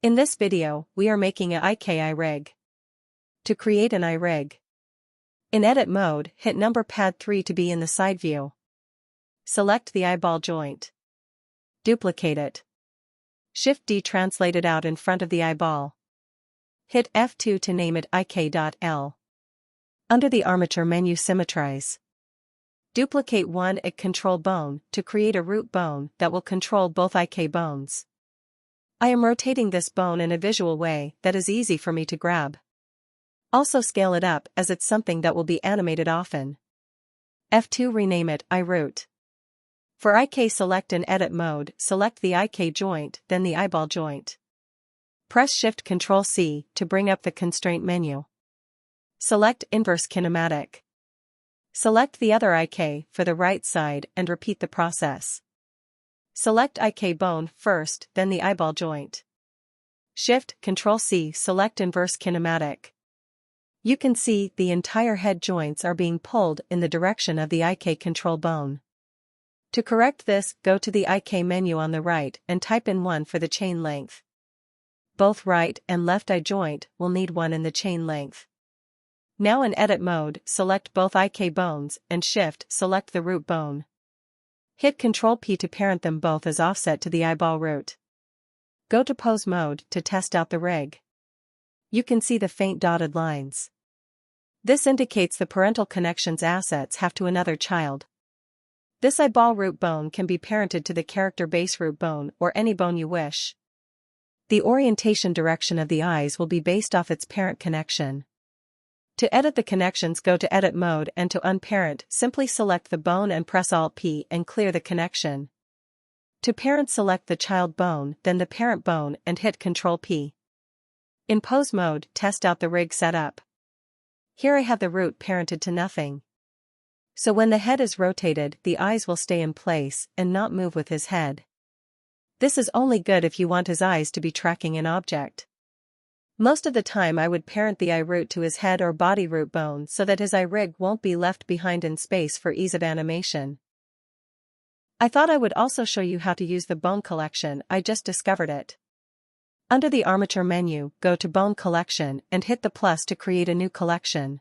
In this video, we are making a IK rig. To create an rig, in edit mode, hit number pad 3 to be in the side view. Select the eyeball joint. Duplicate it. Shift D translate it out in front of the eyeball. Hit F2 to name it IK.L. Under the armature menu, symmetrize. Duplicate one IK control bone to create a root bone that will control both IK bones. I am rotating this bone in a visual way that is easy for me to grab. Also scale it up as it's something that will be animated often. F2 rename it iRoot. For IK, select in edit mode, select the IK joint, then the eyeball joint. Press Shift Ctrl C to bring up the constraint menu. Select inverse kinematic. Select the other IK for the right side and repeat the process. Select IK bone first, then the eyeball joint. Shift Ctrl C, select inverse kinematic. You can see the entire head joints are being pulled in the direction of the IK control bone. To correct this, go to the IK menu on the right and type in 1 for the chain length. Both right and left eye joint will need 1 in the chain length. Now in edit mode, select both IK bones and Shift select the root bone. Hit Ctrl P to parent them both as offset to the eyeball root. Go to pose mode to test out the rig. You can see the faint dotted lines. This indicates the parental connections assets have to another child. This eyeball root bone can be parented to the character base root bone or any bone you wish. The orientation direction of the eyes will be based off its parent connection. To edit the connections, go to edit mode and to unparent, simply select the bone and press Alt-P and clear the connection. To parent, select the child bone, then the parent bone and hit Ctrl-P. In pose mode, test out the rig setup. Here I have the root parented to nothing. So when the head is rotated, the eyes will stay in place and not move with his head. This is only good if you want his eyes to be tracking an object. Most of the time I would parent the eye root to his head or body root bone so that his eye rig won't be left behind in space for ease of animation. I thought I would also show you how to use the bone collection. I just discovered it. Under the armature menu, go to Bone Collection and hit the plus to create a new collection.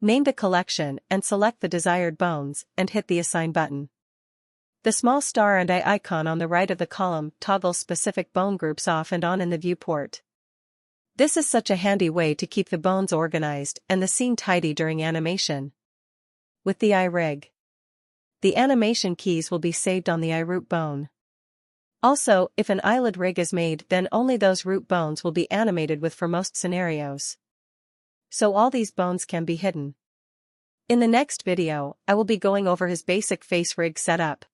Name the collection and select the desired bones and hit the Assign button. The small star and eye icon on the right of the column toggles specific bone groups off and on in the viewport. This is such a handy way to keep the bones organized and the scene tidy during animation. With the rig, the animation keys will be saved on the root bone. Also, if an eyelid rig is made, then only those root bones will be animated with for most scenarios. So all these bones can be hidden. In the next video, I will be going over his basic face rig setup.